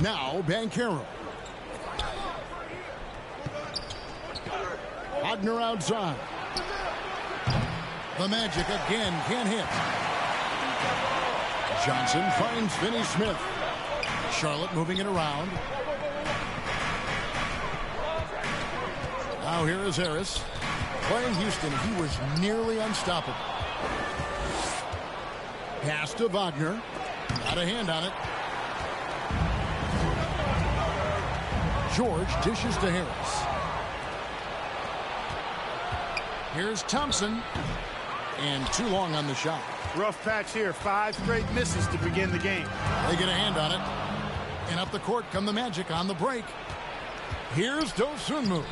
Now Banchero. Wagner outside. The Magic again can't hit. Johnson finds Finney-Smith. Charlotte moving it around. Now here is Harris. Playing Houston, he was nearly unstoppable. Pass to Wagner. Got a hand on it. George dishes to Harris. Here's Thompson. And too long on the shot. Rough patch here. 5 straight misses to begin the game. They get a hand on it. And up the court come the Magic on the break. Here's Dosunmu.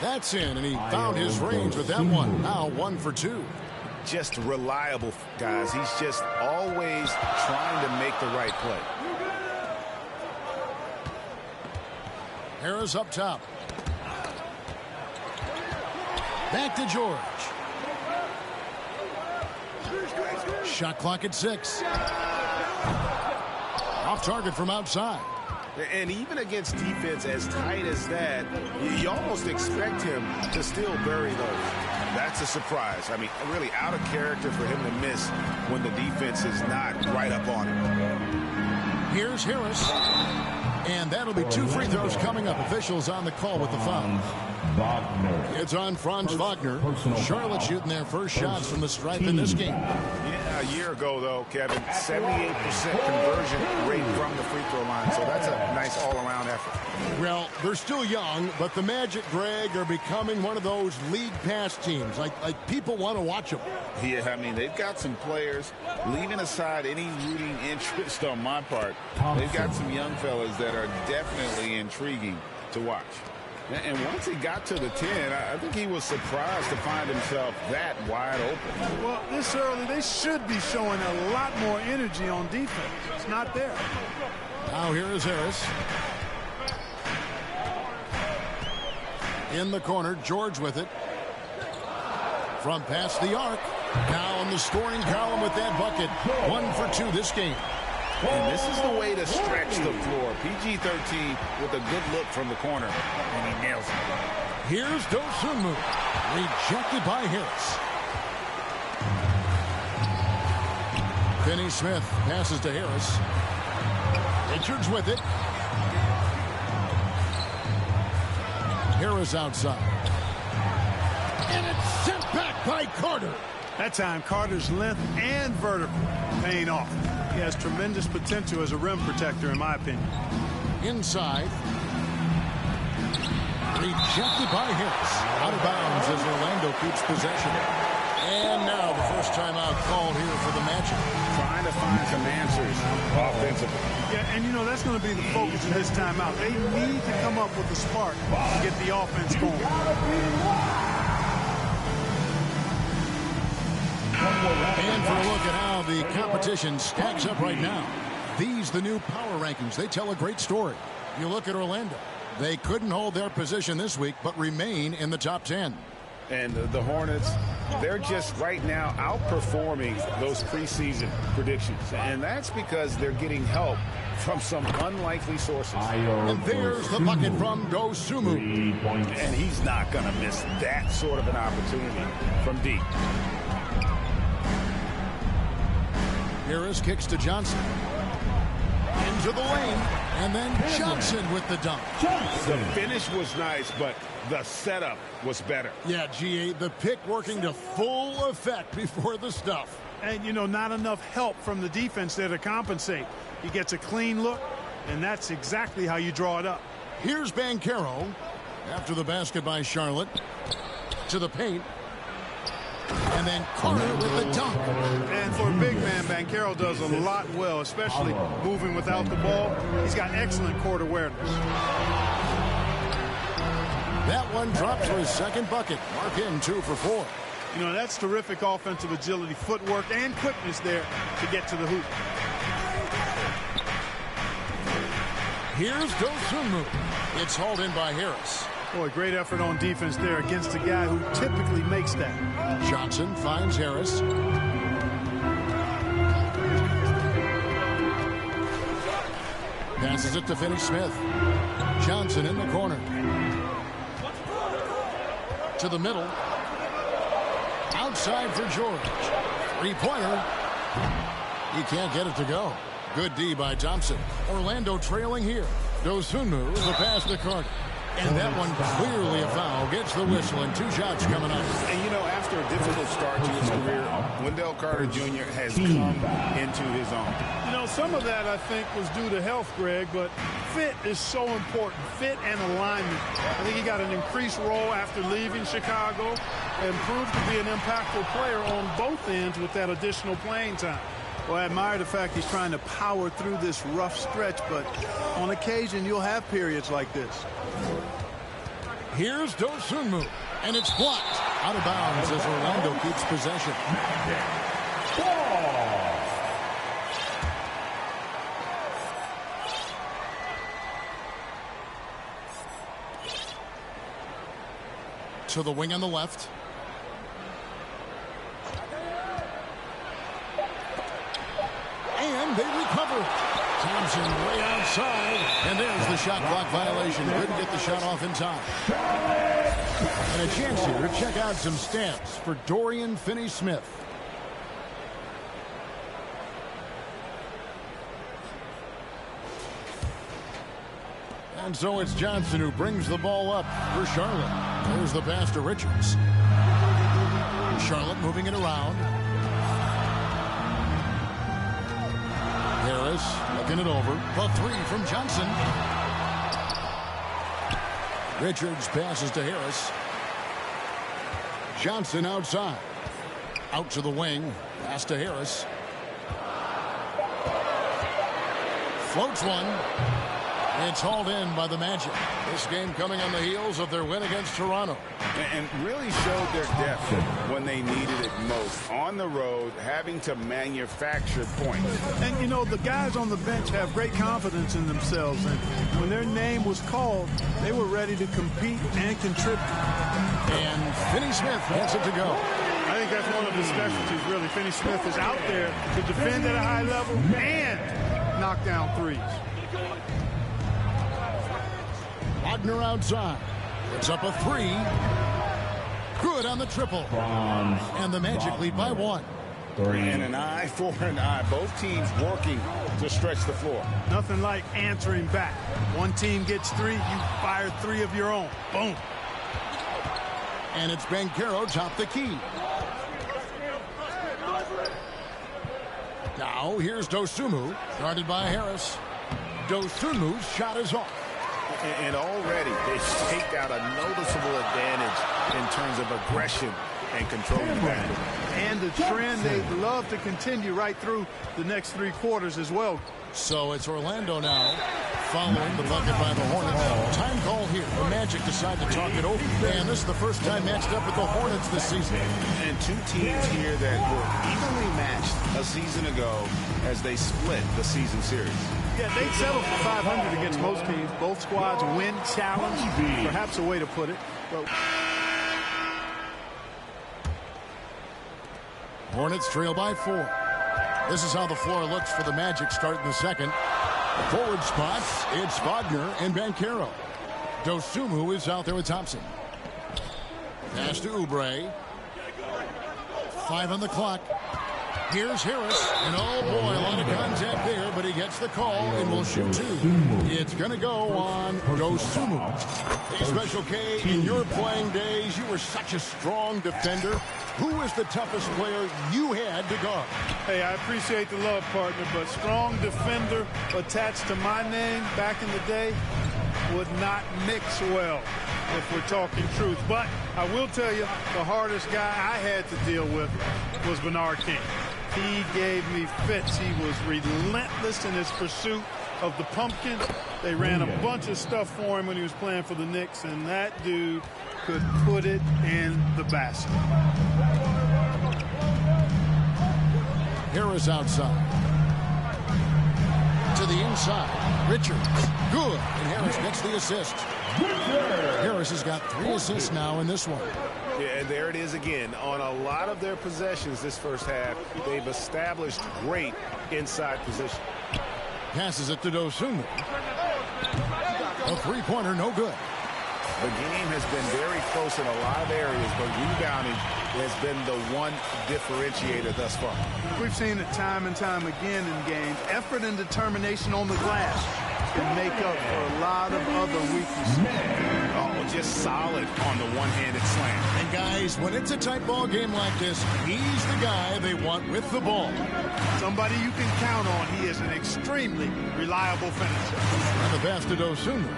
That's in, and he found his range with that one. Now 1 for 2. Just reliable, guys. He's just always trying to make the right play. Harris up top. Back to George. Shot clock at 6. Off target from outside. And even against defense as tight as that, you almost expect him to still bury those. That's a surprise. I mean, really out of character for him to miss when the defense is not right up on him. Here's Harris. And that'll be 2 free throws coming up. Officials on the call with the foul. It's on Franz Wagner. Charlotte shooting their first shots from the stripe in this game. Yeah, a year ago, though, Kevin, 78% conversion rate from the free throw line. So that's a nice all-around effort. Well, they're still young, but the Magic, Greg, are becoming one of those league pass teams. Like people want to watch them. Yeah, I mean, they've got some players, leaving aside any rooting interest on my part, they've got some young fellas that are definitely intriguing to watch. And once he got to the 10, I think he was surprised to find himself that wide open. Well, this early, they should be showing a lot more energy on defense. It's not there. Now here is Harris. In the corner, George with it. From past the arc. Now in the scoring column with that bucket. 1 for 2 this game. And this is the way to stretch the floor. PG-13 with a good look from the corner. And he nails it. Here's Dosunmu. Rejected by Harris. Finney-Smith passes to Harris. Richards with it. Harris outside. And it's sent back by Carter. That time, Carter's length and vertical paying off. He has tremendous potential as a rim protector, in my opinion. Inside. Rejected by Harris. Out of bounds as Orlando keeps possession. And now the first timeout called here for the Magic. Trying to find some answers offensively. Yeah, and you know, that's going to be the focus of this timeout. They need to come up with a spark to get the offense going. And for a look at how the competition stacks up right now. These, the new power rankings, they tell a great story. You look at Orlando. They couldn't hold their position this week, but remain in the top 10. And the Hornets, they're just right now outperforming those preseason predictions. And that's because they're getting help from some unlikely sources. And there's the bucket from Dosunmu. And he's not going to miss that sort of an opportunity from deep. Harris kicks to Johnson. Into the lane. And then Johnson with the dunk. The finish was nice, but the setup was better. Yeah, GA, the pick working to full effect before the stuff. And, you know, not enough help from the defense there to compensate. He gets a clean look, and that's exactly how you draw it up. Here's Banchero. After the basket by Charlotte. To the paint. And then Carter with the dunk. And for a big man, Banchero does a lot well, especially moving without the ball. He's got excellent court awareness. That one drops for his second bucket. Mark him 2 for 4. You know, that's terrific offensive agility, footwork, and quickness there to get to the hoop. Here's Dosunmu. It's hauled in by Harris. Boy, great effort on defense there against a guy who typically makes that. Johnson finds Harris. Passes it to Finney-Smith. Johnson in the corner. To the middle. Outside for George. Three-pointer. He can't get it to go. Good D by Thompson. Orlando trailing here. Dosunmu with a pass to Carter. And that one clearly a foul. Gets the whistle and 2 shots coming up. And you know, after a difficult start to his career, Wendell Carter Jr. has come into his own. You know, some of that I think was due to health, Greg, but fit is so important. Fit and alignment. I think he got an increased role after leaving Chicago and proved to be an impactful player on both ends with that additional playing time. Well, I admire the fact he's trying to power through this rough stretch, but on occasion you'll have periods like this. Here's Dosunmu, and it's blocked. Out of bounds as Orlando keeps possession. To the wing on the left. And they recover. Thompson way outside. And there's the shot clock violation. Couldn't get the shot off in time. And a chance here to check out some stats for Dorian Finney-Smith. And so it's Johnson who brings the ball up for Charlotte. There's the pass to Richards. Charlotte moving it around. Harris looking it over. The three from Johnson. Richards passes to Harris. Johnson outside. Out to the wing. Pass to Harris. Floats one. It's hauled in by the Magic. This game coming on the heels of their win against Toronto. And really showed their depth when they needed it most. On the road, having to manufacture points. And, you know, the guys on the bench have great confidence in themselves. And when their name was called, they were ready to compete and contribute. And Finney-Smith gets it to go. I think that's one of his specialties, really. Finney-Smith is out there to defend at a high level and knock down threes. Wagner outside. It's up a three. Good on the triple. And the Magic lead by 1. And an eye for an eye. Both teams working to stretch the floor. Nothing like answering back. One team gets 3, you fire 3 of your own. Boom. And it's Banchero top the key. Now here's Dosunmu, guarded by Harris. Dosunmu's shot is off. And already they've staked out a noticeable advantage in terms of aggression and controlling the back. And the trend they'd love to continue right through the next 3 quarters as well. So it's Orlando now following the bucket by the Hornets. Time call here. The Magic decide to talk it over. And this is the first time matched up with the Hornets this season. And 2 teams here that were evenly matched a season ago as they split the season series. Yeah, they'd settle for 500 against most teams. Both squads win challenge, perhaps a way to put it. But Hornets trail by 4. This is how the floor looks for the Magic starting the second. Forward spots, it's Wagner and Banchero. Dosunmu is out there with Thompson. Pass to Oubre. 5 on the clock. Here's Harris, and oh boy, a lot of contact there, but he gets the call and will shoot 2. It's going to go on Dosunmu. Hey, Special K, in your playing days, you were such a strong defender. Who was the toughest player you had to guard? hey, I appreciate the love, partner, but strong defender attached to my name back in the day would not mix well if we're talking truth. But I will tell you, the hardest guy I had to deal with was Bernard King. He gave me fits. He was relentless in his pursuit of the pumpkin. They ran a bunch of stuff for him when he was playing for the Knicks, and that dude could put it in the basket. Harris outside. To the inside. Richards. Good. And Harris gets the assist. Harris has got 3 assists now in this one. Yeah, and there it is again. On a lot of their possessions this first half, they've established great inside position. Passes it to Dosunmu. A three-pointer, no good. The game has been very close in a lot of areas, but rebounding has been the one differentiator thus far. We've seen it time and time again in games. Effort and determination on the glass can make up for a lot of other weaknesses. Oh, just solid on the one-handed slam. And guys, when it's a tight ball game like this, he's the guy they want with the ball. Somebody you can count on. He is an extremely reliable finisher. And the pass to Dosunmu.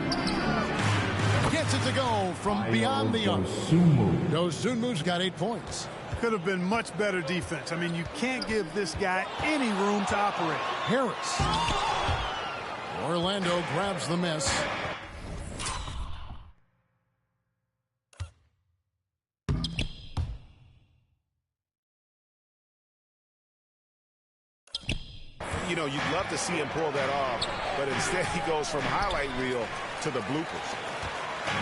Gets it to go from beyond the arc. Dosunmu's got 8 points. Could have been much better defense. I mean, you can't give this guy any room to operate. Harris. Orlando grabs the miss. You know, you'd love to see him pull that off, but instead he goes from highlight reel to the bloopers.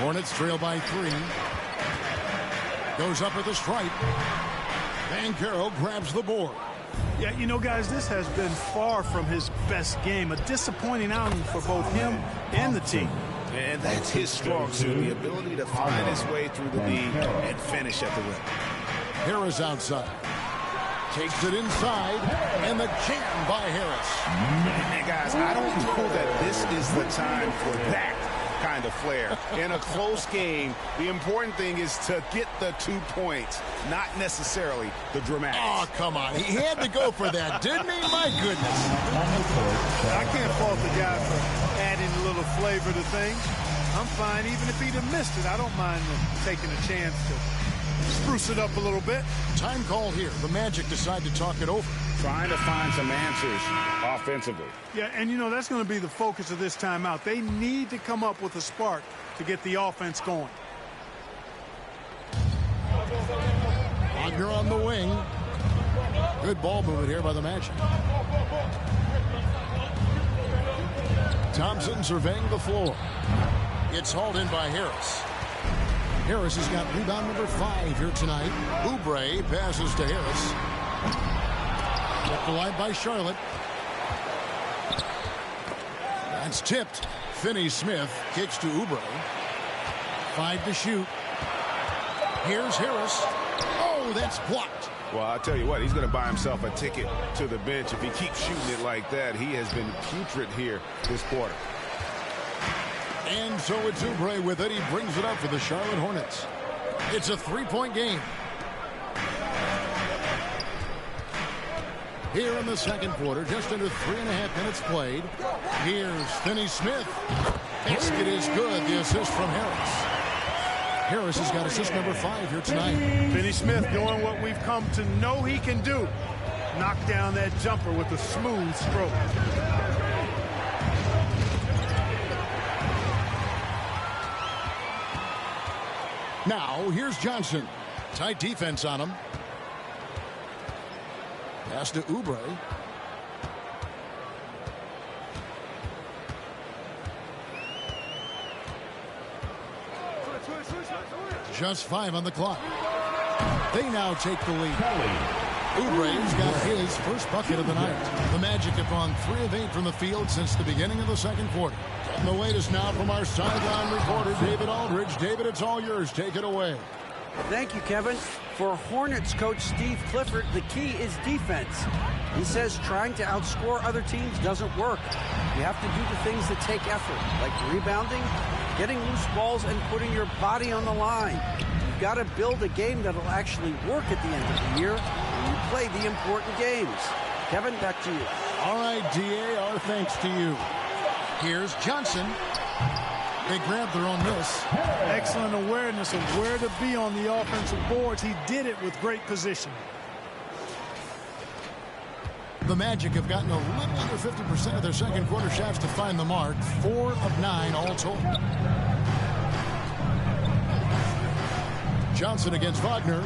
Hornets trail by 3. Goes up with a stripe. Banchero grabs the board. Yeah, you know, guys, this has been far from his best game. A disappointing outing for both him and the team. And that's his strong suit, the ability to find his way through the league and finish at the rim. Harris outside. Takes it inside, and the jam by Harris. And guys, I don't know that this is the time for that kind of flair. In a close game, the important thing is to get the 2 points, not necessarily the dramatics. Oh, come on. He had to go for that, didn't he? My goodness. I can't fault the guy for adding a little flavor to things. I'm fine even if he'd have missed it. I don't mind taking a chance to spruce it up a little bit. Time called here. The Magic decide to talk it over. Trying to find some answers offensively. Yeah, and you know, that's going to be the focus of this timeout. They need to come up with a spark to get the offense going. Wagner on the wing. Good ball movement here by the Magic. Thompson surveying the floor. It's hauled in by Harris. Harris has got rebound number 5 here tonight. Oubre passes to Harris. Kept alive by Charlotte. That's tipped. Finney-Smith kicks to Oubre. 5 to shoot. Here's Harris. Oh, that's blocked. Well, I'll tell you what, he's going to buy himself a ticket to the bench. If he keeps shooting it like that, he has been putrid here this quarter. And so it's Oubre with it. He brings it up for the Charlotte Hornets. It's a 3-point game. Here in the second quarter, just under 3.5 minutes played. Here's Finney-Smith. Basket is good. The assist from Harris. Harris has got assist number 5 here tonight. Finney-Smith doing what we've come to know he can do. Knock down that jumper with a smooth stroke. Now, here's Johnson. Tight defense on him. Pass to Oubre. Just 5 on the clock. They now take the lead. Oubre's got his first bucket of the night. The Magic have gone 3 of 8 from the field since the beginning of the second quarter. Getting the latest now from our sideline reporter, David Aldridge. David, it's all yours. Take it away. Thank you, Kevin. For Hornets coach Steve Clifford, the key is defense. He says trying to outscore other teams doesn't work. You have to do the things that take effort, like rebounding, getting loose balls, and putting your body on the line. You've got to build a game that'll actually work at the end of the year when you play the important games. Kevin, back to you. All right, DA, our thanks to you. Here's Johnson. They grabbed their own miss. Excellent awareness of where to be on the offensive boards. He did it with great position. The Magic have gotten a little under 50% of their second quarter shots to find the mark. 4 of 9 all told. Johnson against Wagner.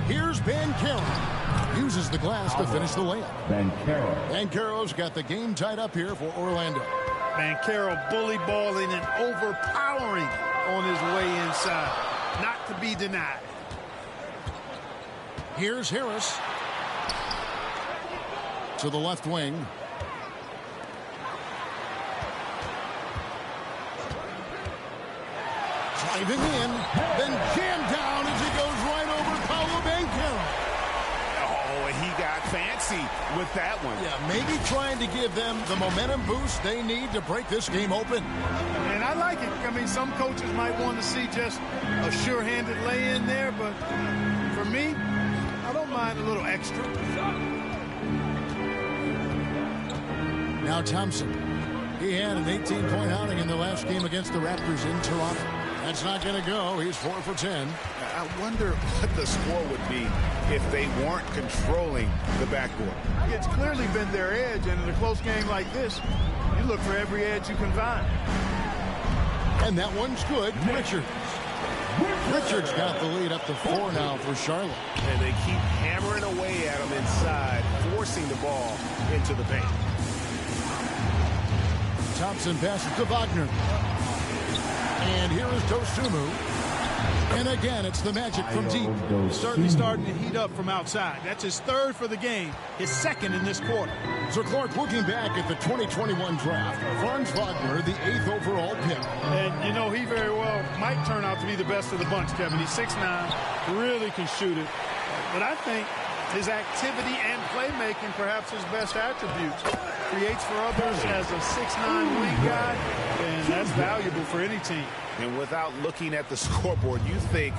Here's Banchero. Uses the glass to finish the layup. Banchero's got the game tied up here for Orlando. Banchero bully balling and overpowering on his way inside. Not to be denied. Here's Harris. To the left wing. Driving in, then jammed down as he goes right over Paolo Banchero. Oh, and he got fancy with that one. Yeah, maybe trying to give them the momentum boost they need to break this game open. And I like it. I mean, some coaches might want to see just a sure-handed lay-in there, but for me, I don't mind a little extra. Now Thompson. He had an 18-point outing in the last game against the Raptors in Toronto. That's not going to go. He's 4 for 10. I wonder what the score would be if they weren't controlling the backcourt. It's clearly been their edge, and in a close game like this, you look for every edge you can find. And that one's good. Richards got the lead up to 4 now for Charlotte. And they keep hammering away at him inside, forcing the ball into the paint. Thompson passes to Wagner. And here is Dosunmu. And again, it's the Magic from deep. Certainly starting to heat up from outside. That's his 3rd for the game, his 2nd in this quarter. So Clark, looking back at the 2021 draft, Franz Wagner, the 8th overall pick. And, you know, he very well might turn out to be the best of the bunch, Kevin. He's 6'9", really can shoot it. But I think his activity and playmaking, perhaps his best attributes, creates for others as a 6'9" wing guy, and that's valuable for any team. And without looking at the scoreboard, you think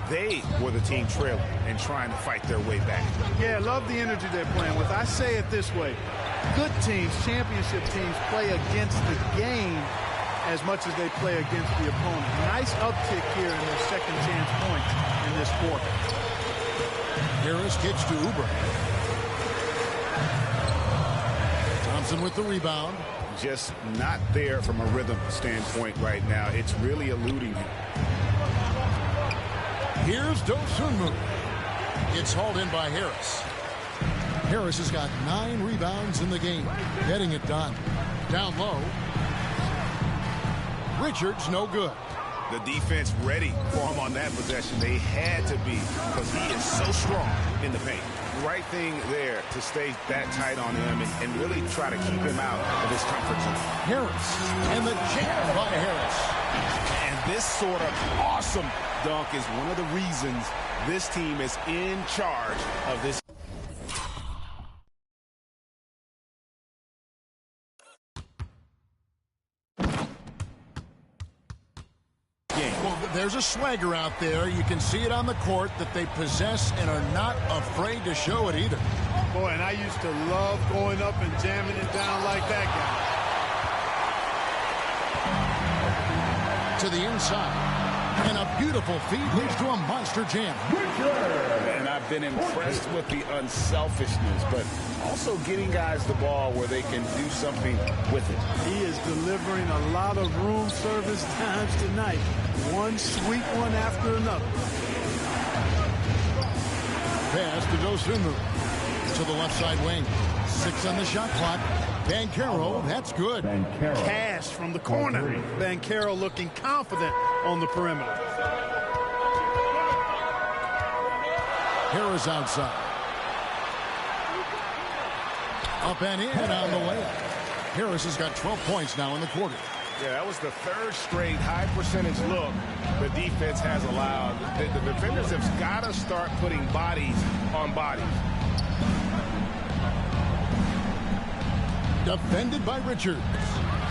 they were the team trailing and trying to fight their way back. Yeah, I love the energy they're playing with. I say it this way. Good teams, championship teams, play against the game as much as they play against the opponent. Nice uptick here in their second chance points in this quarter. Harris kicks to Oubre. Thompson with the rebound. Just not there from a rhythm standpoint right now. It's really eluding him. Here's Dosunmu. It's hauled in by Harris. Harris has got 9 rebounds in the game. Getting it done. Down low. Richards, no good. The defense ready for him on that possession. They had to be, because he is so strong in the paint. Right thing there to stay that tight on him and really try to keep him out of his comfort zone. Harris, and the jam by Harris. And this sort of awesome dunk is one of the reasons this team is in charge of this. There's a swagger out there. You can see it on the court that they possess and are not afraid to show it either. Boy, and I used to love going up and jamming it down like that guy. To the inside. And a beautiful feed leads to a monster jam. And I've been impressed with the unselfishness, but also getting guys the ball where they can do something with it. He is delivering a lot of room service times tonight. One sweet one after another. Pass to Dosunmu. To the left side wing. 6 on the shot clock. Banchero, that's good. Cash from the corner. Banchero looking confident on the perimeter. Harris outside. Up and in on the layup. Harris has got 12 points now in the quarter. Yeah, that was the 3rd straight high percentage look the defense has allowed. The defenders have got to start putting bodies on bodies. Defended by Richards.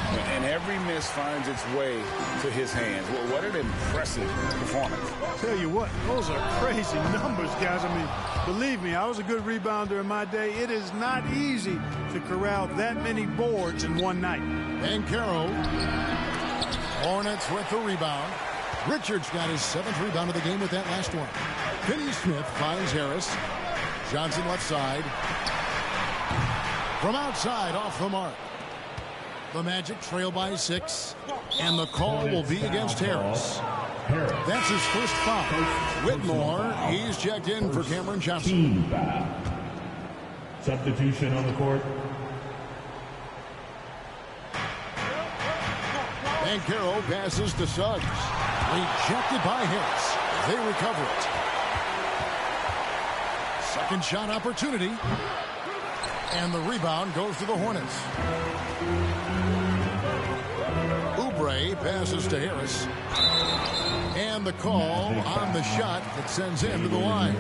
And every miss finds its way to his hands. Well, what an impressive performance. Tell you what, those are crazy numbers, guys. I mean, believe me, I was a good rebounder in my day. It is not easy to corral that many boards in one night. Banchero. Hornets with the rebound. Richards got his 7th rebound of the game with that last one. Finney-Smith finds Harris. Johnson left side. From outside, off the mark. The Magic trail by 6. And the call will be against Harris. That's his first foul. Whitmore, he's checked in for Cameron Johnson. Substitution on the court. Banchero passes to Suggs. Rejected by Harris. They recover it. Second shot opportunity. And the rebound goes to the Hornets. Oubre passes to Harris. And the call on the shot that sends him to the line.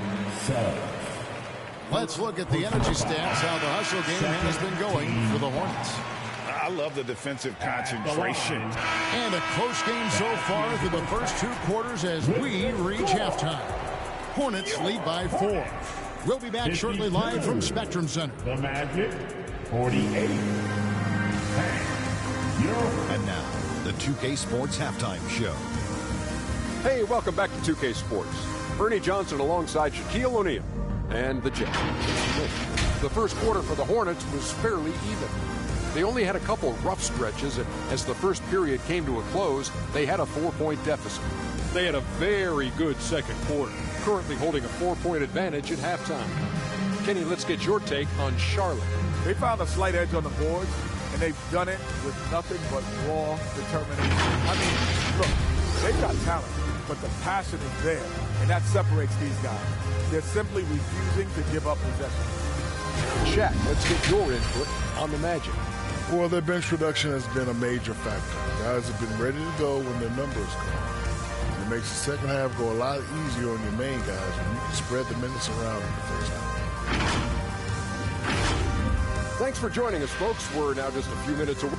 Let's look at the energy stats, how the hustle game has been going for the Hornets. I love the defensive concentration. And a close game so far through the first 2 quarters as we reach halftime. Hornets lead by 4. We'll be back shortly live from Spectrum Center. The Magic, 48. And now, the 2K Sports Halftime Show. Hey, welcome back to 2K Sports. Ernie Johnson alongside Shaquille O'Neal and the Jets. The first quarter for the Hornets was fairly even. They only had a couple rough stretches, and as the first period came to a close, they had a 4-point deficit. They had a very good second quarter, currently holding a 4-point advantage at halftime. Kenny, let's get your take on Charlotte. They found a slight edge on the boards, and they've done it with nothing but raw determination. I mean, look, they've got talent, but the passion is there, and that separates these guys. They're simply refusing to give up possession. Shaq, let's get your input on the Magic. Well, their bench production has been a major factor. Guys have been ready to go when their numbers come. It makes the second half go a lot easier on your main guys when you can spread the minutes around in the first half. Thanks for joining us, folks. We're now just a few minutes away.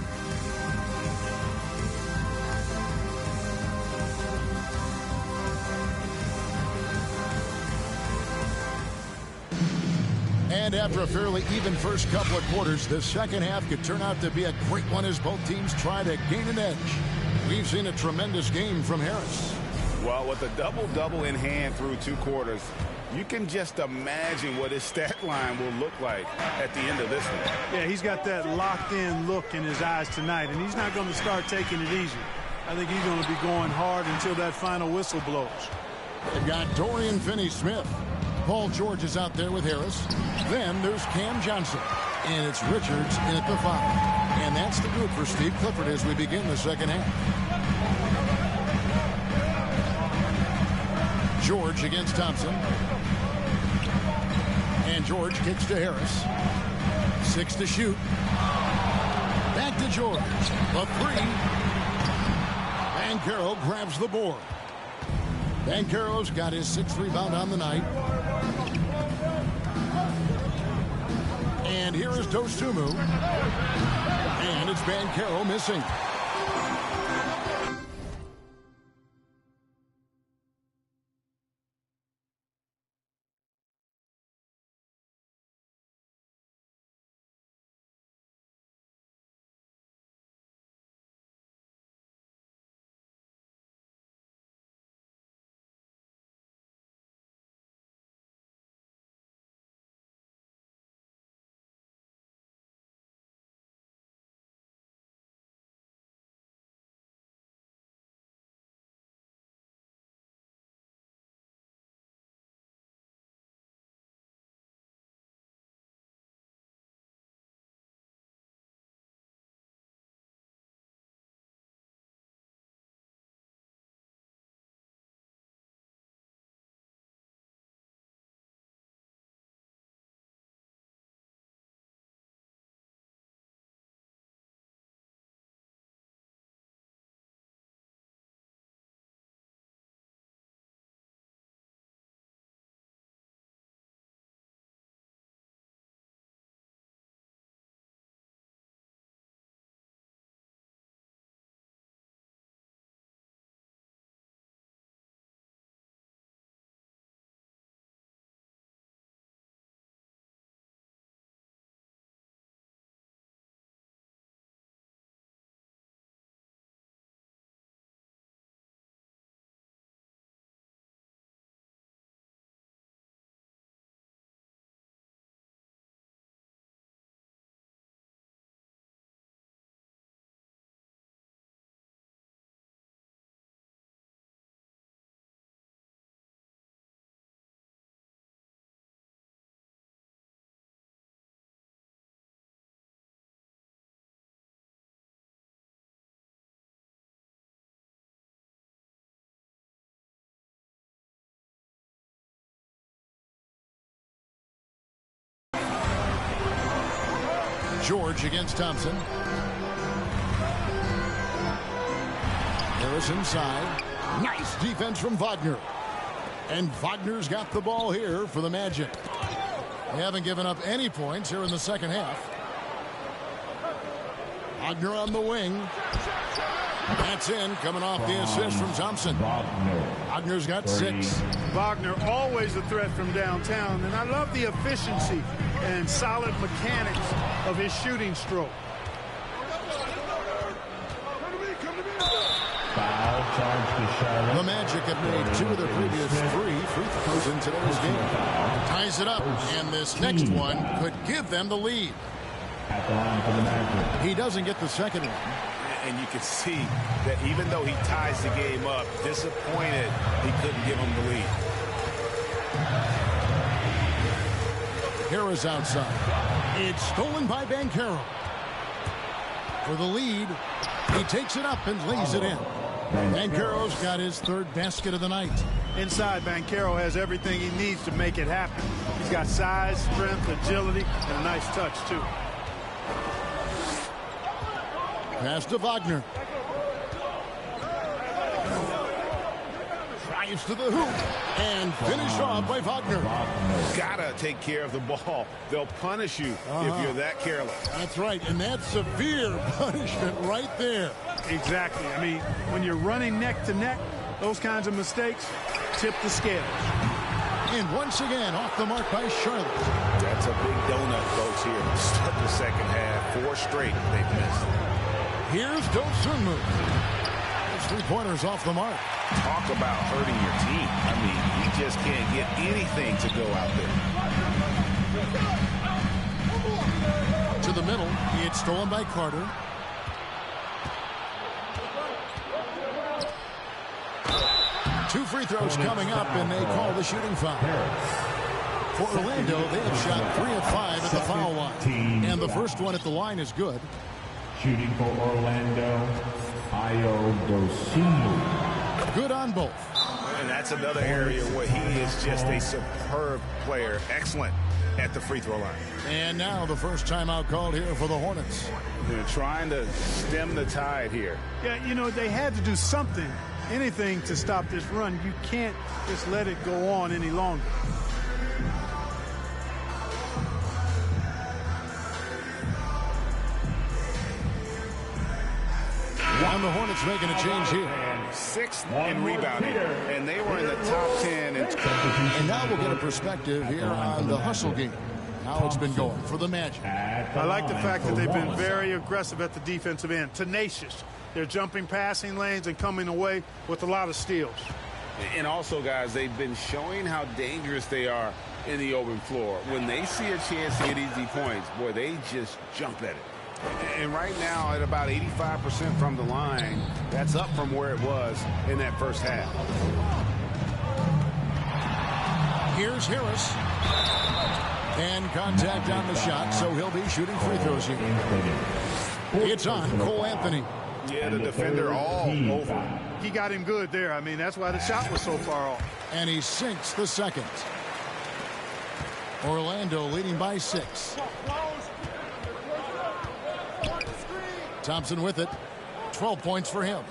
And after a fairly even first couple of quarters, the second half could turn out to be a great one as both teams try to gain an edge. We've seen a tremendous game from Harris. Well, with a double-double in hand through 2 quarters, you can just imagine what his stat line will look like at the end of this one. Yeah, he's got that locked-in look in his eyes tonight, and he's not going to start taking it easy. I think he's going to be going hard until that final whistle blows. They've got Dorian Finney-Smith. Paul George is out there with Harris. Then there's Cam Johnson. And it's Richards in at the 5. And that's the group for Steve Clifford as we begin the second half. George against Thompson. And George kicks to Harris. 6 to shoot. Back to George. The 3. Banchero grabs the board. Banchero's got his 6th rebound on the night. And here is Dosunmu. And it's Banchero missing. George against Thompson. Harris inside. Nice defense from Wagner. And Wagner's got the ball here for the Magic. They haven't given up any points here in the second half. Wagner on the wing. That's in, coming off the assist from Thompson. Wagner's got 6. Wagner always a threat from downtown, and I love the efficiency and solid mechanics of his shooting stroke. The Magic have made 2 of their previous 3 free throws in today's game. Ties it up, and this next one could give them the lead. He doesn't get the second one. And you can see that even though he ties the game up, disappointed he couldn't give him the lead. Harris outside. It's stolen by Banchero. For the lead, he takes it up and lays it in. Banchero's got his 3rd basket of the night. Inside, Banchero has everything he needs to make it happen. He's got size, strength, agility, and a nice touch, too. Pass to Wagner. Drives to the hoop and finished off by Wagner. Gotta take care of the ball. They'll punish you if you're that careless. That's right, and that's severe punishment right there. Exactly. I mean, when you're running neck to neck, those kinds of mistakes tip the scales. And once again, off the mark by Charlotte. That's a big donut, folks, here to start the second half. 4 straight they've missed. Here's Dosunmu. His 3-pointers off the mark. Talk about hurting your team. I mean, you just can't get anything to go out there. To the middle. It's stolen by Carter. Two free throws coming up, and they call the shooting foul. For Orlando, they have shot 3 of 5 at the foul line. And the first one at the line is good. Shooting for Orlando, Ayo Dosunmu. Good on both. And that's another area where he is just a superb player. Excellent at the free throw line. And now the first timeout called here for the Hornets. They're trying to stem the tide here. Yeah, you know, they had to do something, anything to stop this run. You can't just let it go on any longer. And the Hornets making a change here. 6th in rebounding, and they were in the top 10. And now we'll get a perspective here on the hustle game. How it's been going for the Magic. I like the fact that they've been very aggressive at the defensive end, tenacious. They're jumping passing lanes and coming away with a lot of steals. And also, guys, they've been showing how dangerous they are in the open floor. When they see a chance to get easy points, boy, they just jump at it. And right now, at about 85% from the line, that's up from where it was in that first half. Here's Harris. And contact on the shot, so he'll be shooting free throws here. It's on Cole Anthony. Yeah, the defender all over. He got him good there. I mean, that's why the shot was so far off. And he sinks the second. Orlando leading by 6. Thompson with it. 12 points for him.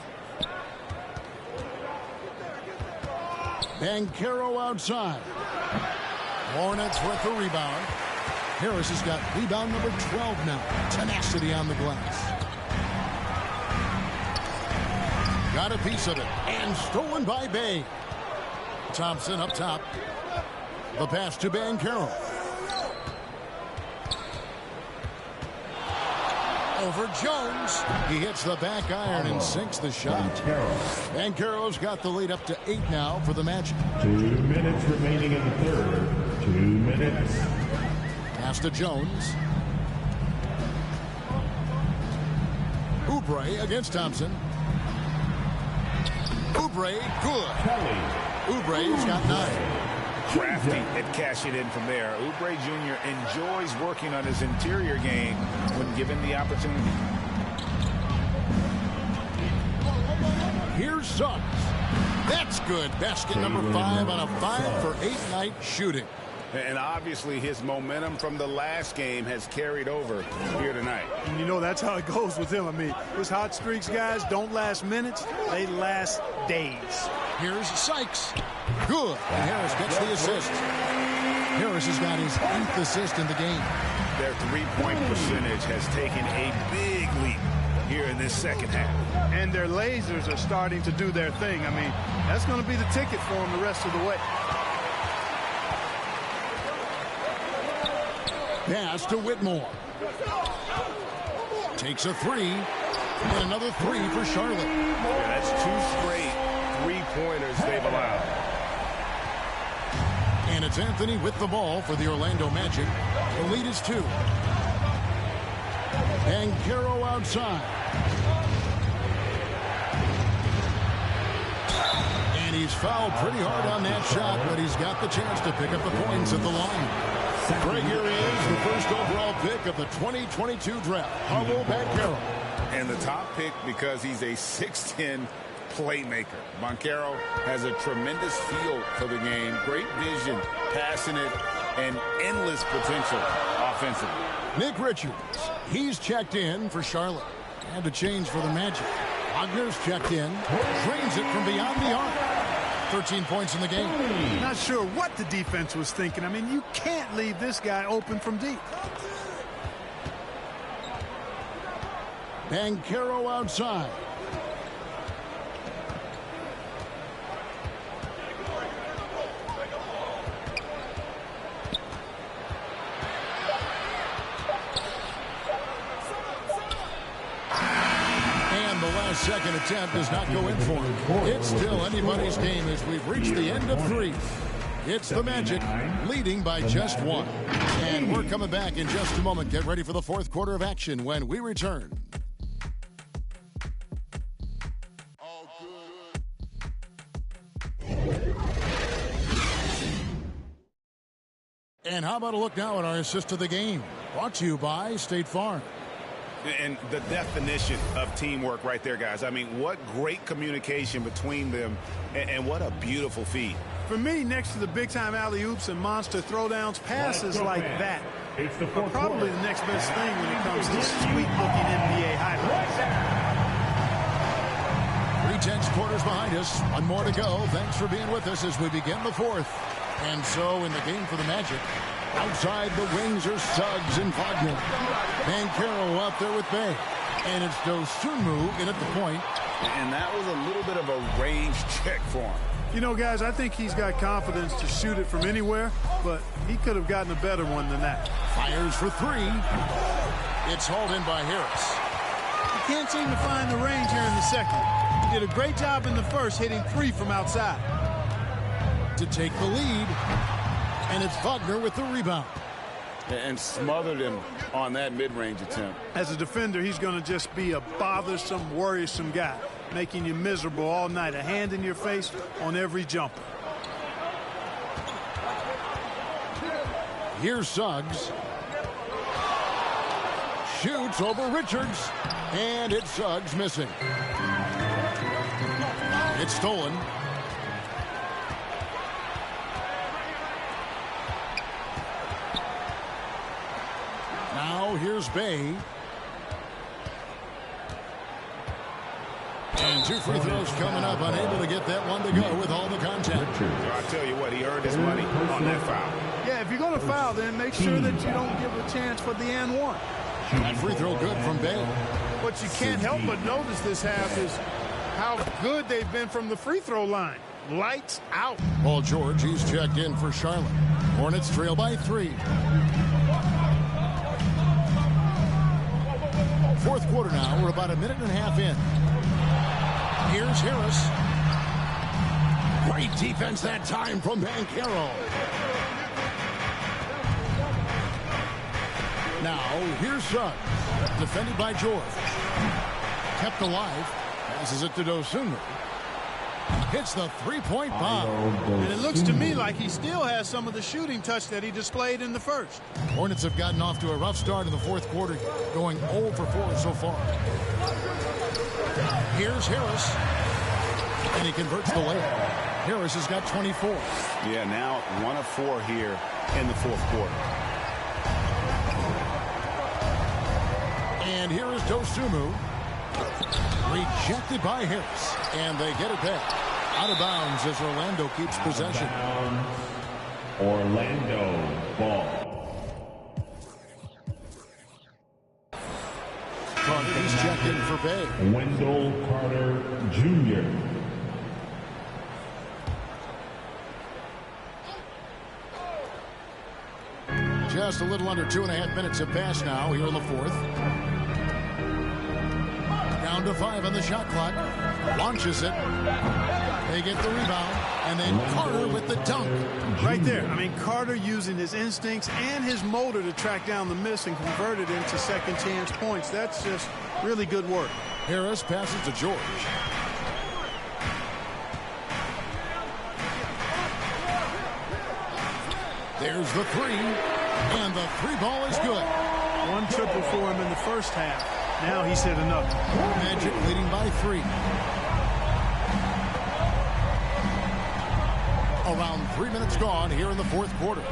Banchero outside. Hornets with the rebound. Harris has got rebound number 12 now. Tenacity on the glass. Got a piece of it. And stolen by Bay. Thompson up top. The pass to Banchero. Over Jones. He hits the back iron and sinks the shot. Banchero's got the lead up to 8 now for the Magic. 2 minutes remaining in the third. 2 minutes. Pass to Jones. Oubre against Thompson. Oubre, good. Oubre's got 9. Crafty at cashing in from there. Oubre Jr. enjoys working on his interior game when given the opportunity. Here's Suggs. That's good. Basket number 5 on a 5 for 8 night shooting. And obviously his momentum from the last game has carried over here tonight. And you know, that's how it goes with him. I mean, his hot streaks, guys, don't last minutes. They last days. Here's Sykes. Good. And Harris gets the assist. Harris has got his 8th assist in the game. Their three-point percentage has taken a big leap here in this second half. And their lasers are starting to do their thing. I mean, that's going to be the ticket for them the rest of the way. Pass to Whitmore. Takes a three. And another three for Charlotte. Yeah, that's 2 straight three-pointers they've allowed. And it's Anthony with the ball for the Orlando Magic. The lead is 2. And Banchero outside. And he's fouled pretty hard on that shot, but he's got the chance to pick up the points at the line. Right here he is, the first overall pick of the 2022 draft, Paolo Banchero. And the top pick because he's a 6'10" playmaker. Banchero has a tremendous feel for the game, great vision, passing it, and endless potential offensively. Nick Richards, he's checked in for Charlotte. And a change for the Magic. Wagner's checked in, drains it from beyond the arc. 13 points in the game. Not sure what the defense was thinking. I mean, you can't leave this guy open from deep. Banchero outside. Second attempt does not go in for him. It's still anybody's game as we've reached the end of 3. It's the Magic leading by just 1. And we're coming back in just a moment. Get ready for the 4th quarter of action when we return. And how about a look now at our assist of the game? Brought to you by State Farm. And the definition of teamwork right there, guys. I mean, what great communication between them, and what a beautiful feed. For me, next to the big-time alley-oops and monster throwdowns, passes like that are probably the next best thing when it comes to sweet-looking NBA highlights. 3 quarters behind us. 1 more to go. Thanks for being with us as we begin the 4th. And so in the game for the Magic, outside the wings are Suggs and Wagner. Banchero out there with Bay. And it's Dosunmu in at the point. And that was a little bit of a range check for him. You know, guys, I think he's got confidence to shoot it from anywhere, but he could have gotten a better one than that. Fires for 3. It's hauled in by Harris. He can't seem to find the range here in the second. He did a great job in the first, hitting 3 from outside. To take the lead, and it's Wagner with the rebound. And smothered him on that mid-range attempt. As a defender, he's going to just be a bothersome, worrisome guy, making you miserable all night, a hand in your face on every jumper. Here's Suggs. Shoots over Richards, and it's Suggs missing. It's stolen. Now here's Bay. And 2 free throws coming up, unable to get that one to go with all the contact. So I tell you what, he earned his money on that foul. Yeah, if you're going to foul, then make sure that you don't give a chance for the and one. That free throw good from Bay. What you can't help but notice this half is how good they've been from the free throw line. Lights out. Paul George, he's checked in for Charlotte. Hornets trail by 3. 4th quarter now. We're about a minute and a half in. Here's Harris. Great defense that time from Banchero. Now, here's Suggs. Defended by George. Kept alive. Passes it to Dosunmu. Hits the three-point bomb. And it looks to me like he still has some of the shooting touch that he displayed in the first. Hornets have gotten off to a rough start in the 4th quarter, going 0 for 4 so far. Here's Harris. And he converts the layup. Harris has got 24. Yeah, now 1 of 4 here in the fourth quarter. And here is Dosunmu. Rejected by Harris. And they get it back. Out of bounds as Orlando keeps possession. Orlando ball. He's checked in for Bay. Wendell Carter Jr. Just a little under 2.5 minutes have passed now here in the fourth. Down to 5 on the shot clock. Launches it. They get the rebound. And then Carter with the dunk. Right there. I mean, Carter using his instincts and his motor to track down the miss and convert it into second chance points. That's just really good work. Harris passes to George. There's the three. And the three ball is good. One triple for him in the first half. Now he's hit another. Magic leading by 3. Around 3 minutes gone here in the fourth quarter.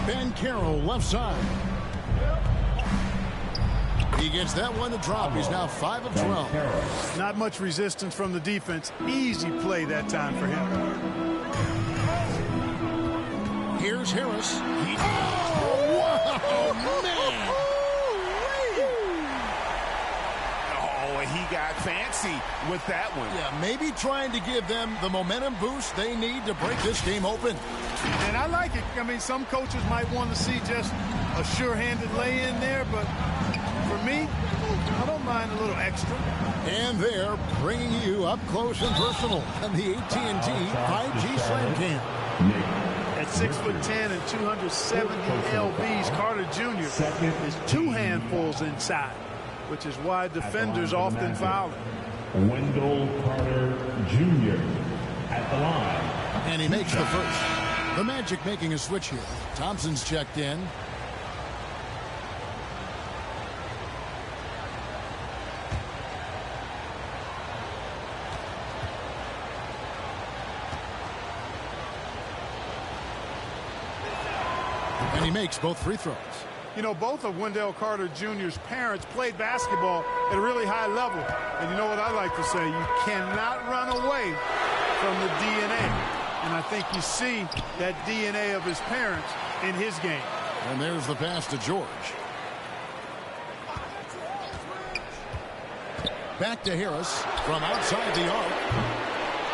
Banchero left side. He gets that one to drop. He's now 5 of 12. Not much resistance from the defense. Easy play that time for him. Here's Harris. Oh, man. Oh, he got fancy with that one. Yeah, maybe trying to give them the momentum boost they need to break this game open. And I like it. I mean, some coaches might want to see just a sure-handed lay-in there, but for me, I don't mind a little extra. And they're bringing you up close and personal on the AT&T 5G Slam Cam. At 6'10" and 270 lbs, Carter Jr. is 2 handfuls inside, which is why defenders often foul him. Wendell Carter Jr. at the line. And he makes the first. The Magic making a switch here. Thompson's checked in. And he makes both free throws. You know, both of Wendell Carter Jr.'s parents played basketball at a really high level. And you know what I like to say? You cannot run away from the DNA. And I think you see that DNA of his parents in his game. And there's the pass to George. Back to Harris from outside the arc.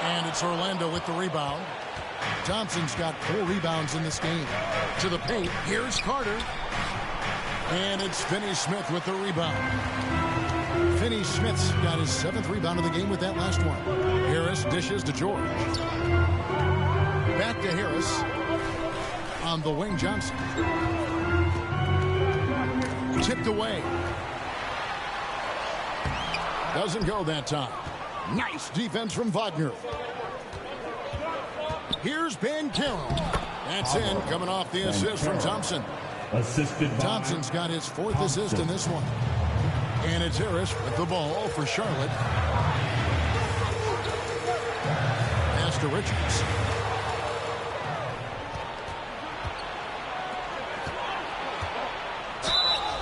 And it's Orlando with the rebound. Thompson's got 4 rebounds in this game. To the paint, here's Carter. And it's Finney-Smith with the rebound. Finney-Smith's got his 7th rebound of the game with that last one. Harris dishes to George. Back to Harris. On the wing, Johnson. Tipped away. Doesn't go that time. Nice defense from Wagner. Here's Banchero. That's in, coming off the assist from Thompson. Thompson's got his 4th assist in this one. And it's Harris with the ball for Charlotte. Pass to Richards.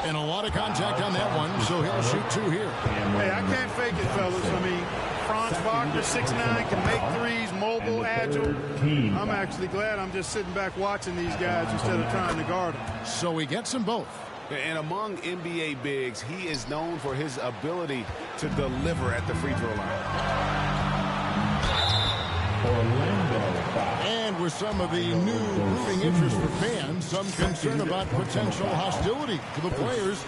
And a lot of contact on that one, so he'll shoot 2 here. Hey, I can't fake it, fellas. I mean, Franz Wagner, 6'9", can make threes, mobile, agile. I'm actually glad I'm just sitting back watching these guys instead of trying to guard them. So he gets them both. And among NBA bigs, he is known for his ability to deliver at the free throw line. And with some of the new rooting interest for fans, some concern about potential hostility to the players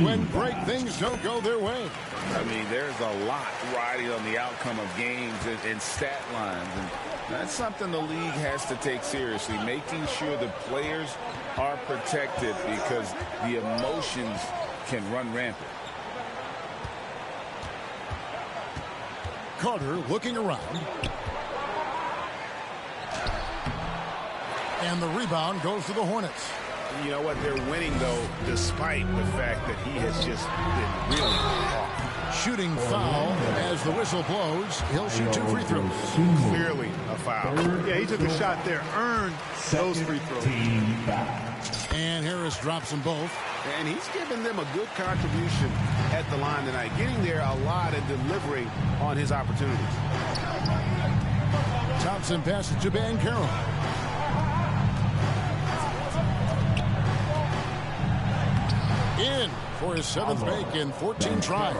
when great things don't go their way. I mean, there's a lot riding on the outcome of games and stat lines. And that's something the league has to take seriously, making sure the players are protected because the emotions can run rampant. Carter looking around. And the rebound goes to the Hornets. You know what? They're winning, though, despite the fact that he has just been really off. Shooting foul as the whistle blows. He'll shoot 2 free throws. Clearly a foul. Yeah, he took a shot there, earned those free throws. And Harris drops them both. And he's given them a good contribution at the line tonight, getting there a lot and delivering on his opportunities. Thompson passes to Banchero. In for his 7th make in 14 tries.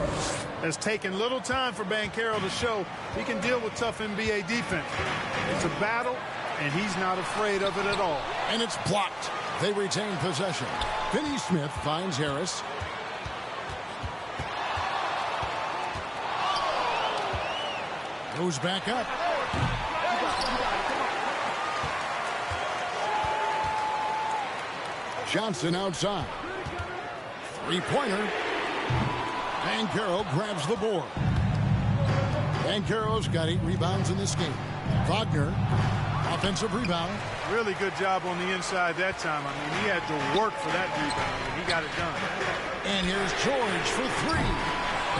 It's taken little time for Banchero to show he can deal with tough NBA defense. It's a battle, and he's not afraid of it at all. And it's blocked. They retain possession. Finney Smith finds Harris. Goes back up. Johnson outside. Three-pointer. Banchero grabs the board. Banchero's got 8 rebounds in this game. Wagner, offensive rebound. Really good job on the inside that time. I mean, he had to work for that rebound, and he got it done. And here's George for 3.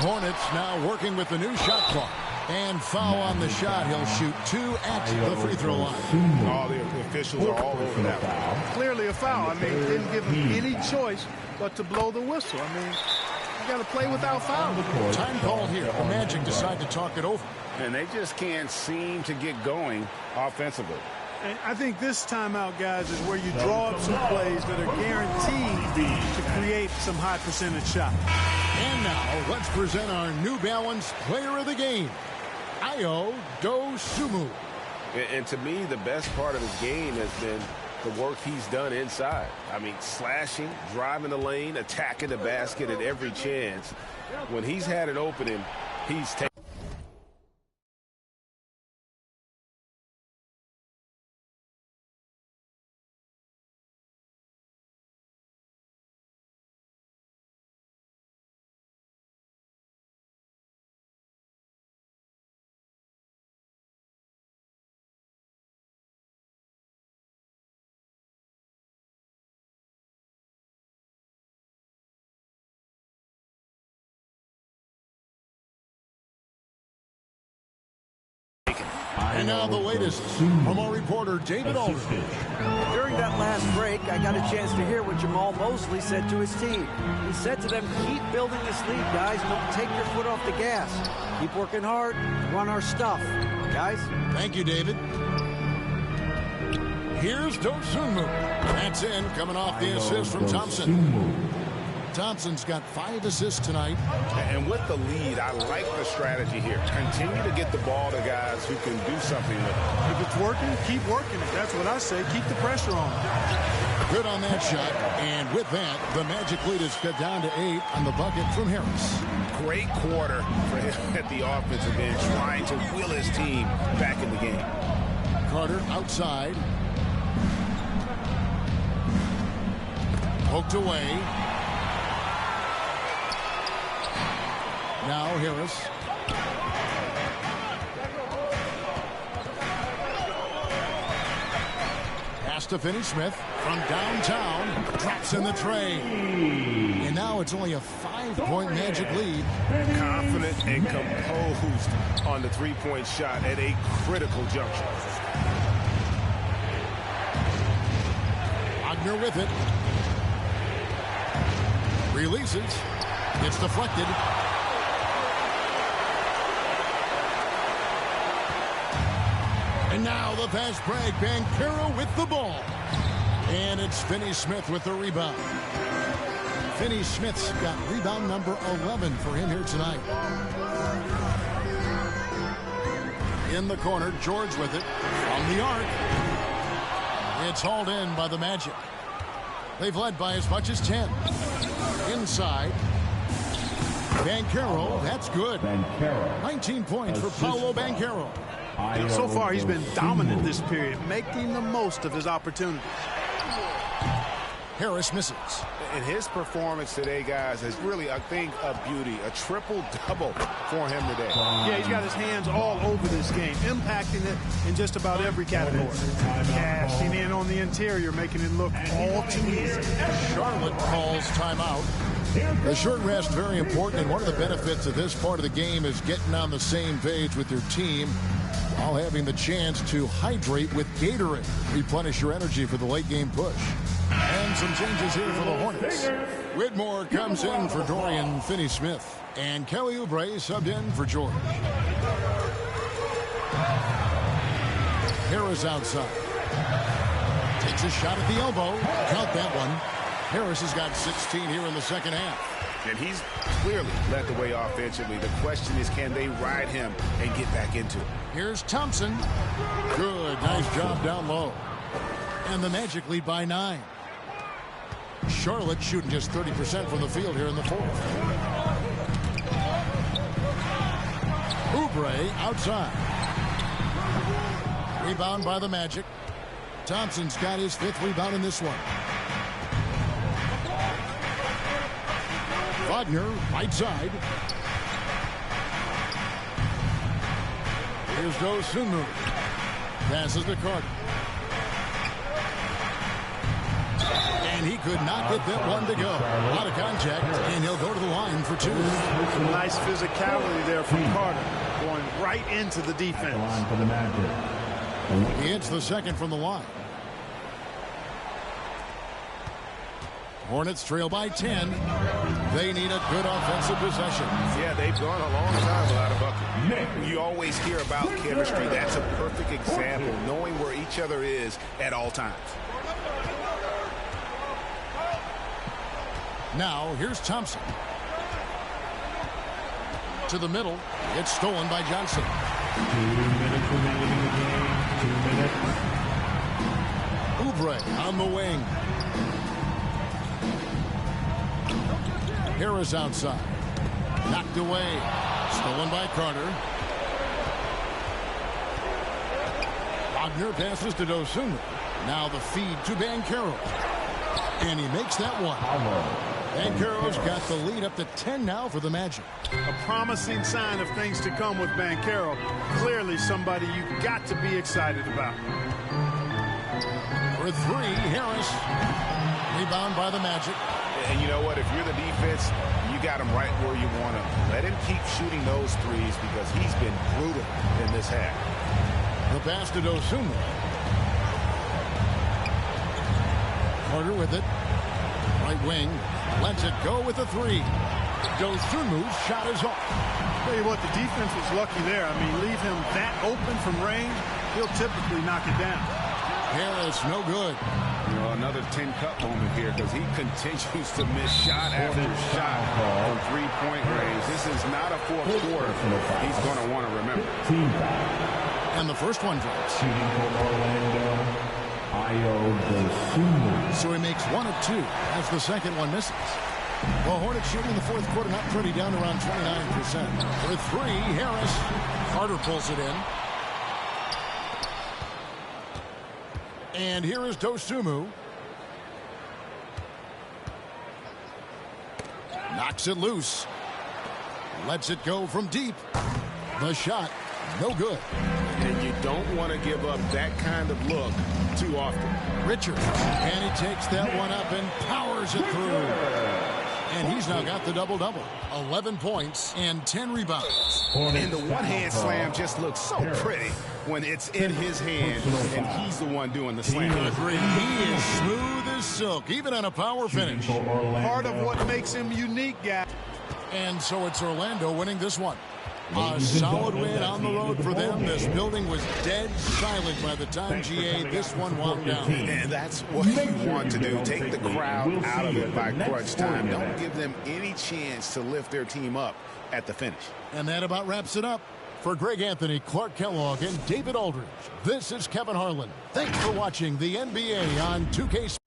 Hornets now working with the new shot clock. And foul on the shot. He'll shoot 2 at the free throw line. All the officials are all over that one. Clearly a foul. I mean, didn't give him any choice but to blow the whistle. I mean, you got to play without foul. Time called here. The Magic decide to talk it over. And they just can't seem to get going offensively. And I think this timeout, guys, is where you draw up some plays that are guaranteed to create some high percentage shots. And now let's present our New Balance player of the game, Ayo Dosunmu. And to me, the best part of his game has been the work he's done inside. I mean, slashing, driving the lane, attacking the basket at every chance. When he's had an opening, he's taken. And now the latest from our reporter, David Aldridge. During that last break, I got a chance to hear what Jamal Mosley said to his team. He said to them, keep building this lead, guys. Don't take your foot off the gas. Keep working hard. Run our stuff. Guys? Thank you, David. Here's Dosunmu. That's in, coming off the assist from Thompson. Thompson's got 5 assists tonight. And with the lead, I like the strategy here. Continue to get the ball to guys who can do something with it. If it's working, keep working it. That's what I say. Keep the pressure on. Good on that shot. And with that, the Magic lead is cut down to 8 on the bucket from Harris. Great quarter for him at the offensive end, trying to will his team back in the game. Carter outside. Poked away. Now Harris. Pass to Finney Smith from downtown. Drops in the tray. And now it's only a 5-point Magic lead. Confident and composed on the three-point shot at a critical juncture. Wagner with it. Releases. It's deflected. And now the fast break. Banchero with the ball. And it's Finney Smith with the rebound. Finney Smith's got rebound number 11 for him here tonight. In the corner, George with it. From the arc. It's hauled in by the Magic. They've led by as much as 10. Inside. Banchero, that's good. 19 points for Paolo Banchero. So far, he's been dominant this period, making the most of his opportunities. Harris misses. And his performance today, guys, is really a thing of beauty. A triple-double for him today. Yeah, he's got his hands all over this game, impacting it in just about every category. Cashing in on the interior, making it look all too easy. Charlotte calls timeout. The short rest very important, and one of the benefits of this part of the game is getting on the same page with your team while having the chance to hydrate with Gatorade. Replenish your energy for the late game push. And some changes here for the Hornets. Whitmore comes in for Dorian Finney-Smith. And Kelly Oubre subbed in for George. Harris outside. Takes a shot at the elbow. Count that one. Harris has got 16 here in the second half. And he's clearly led the way offensively. The question is, can they ride him and get back into it? Here's Thompson. Good. Nice job down low. And the Magic lead by 9. Charlotte shooting just 30% from the field here in the fourth. Oubre outside. Rebound by the Magic. Thompson's got his 5th rebound in this one. Wagner, right side. Here's Dosunmu. Passes to Carter. And he could not get that one to go. A lot of contact, and he'll go to the line for 2. Some nice physicality there from Carter, going right into the defense. He hits the second from the line. Hornets trail by 10. They need a good offensive possession. Yeah, they've gone a long time without a bucket. You always hear about chemistry. That's a perfect example, knowing where each other is at all times. Now, here's Thompson. To the middle. It's stolen by Johnson. 2 minutes remaining in the game. 2 minutes. Oubre on the wing. Harris outside. Knocked away. Stolen by Carter. Wagner passes to Dosunmu. Now the feed to Banchero. And he makes that one. Banchero's got the lead up to 10 now for the Magic. A promising sign of things to come with Banchero. Clearly somebody you've got to be excited about. For 3, Harris. Rebound by the Magic. And you know what? If you're the defense, you got him right where you want him. Let him keep shooting those threes because he's been brutal in this half. The pass to Dosunmu. Carter with it. Right wing. Lets it go with a 3. Dosunmu's shot is off. Tell you what, the defense was lucky there. I mean, leave him that open from range, he'll typically knock it down. Harris, no good. You know, another 10-cup moment here because he continues to miss shot after shot from three-point range. This is not a fourth quarter he's going to want to remember. And the first one drops. Shooting for Orlando, Ayo Dosunmu. So he makes 1 of 2 as the second one misses. Well, Hornets shooting in the fourth quarter not pretty, down around 29%. For 3, Harris. Carter pulls it in. And here is Dosunmu. Knocks it loose. Lets it go from deep. The shot, no good. And you don't want to give up that kind of look too often. Richards, and he takes that one up and powers it through. And he's now got the double-double. 11 points and 10 rebounds. And the one-hand slam just looks so pretty when it's in his hand and he's the one doing the slam. Agree. He is smooth as silk, even on a power finish. Part of what makes him unique, guys. And so it's Orlando winning this one. A solid win on the road for them. This building was dead silent by the time GA this one wound down. And that's what you want to do. Take the crowd out of it by crunch time. Don't give them any chance to lift their team up at the finish. And that about wraps it up. For Greg Anthony, Clark Kellogg, and David Aldridge, this is Kevin Harlan. Thanks for watching the NBA on 2K.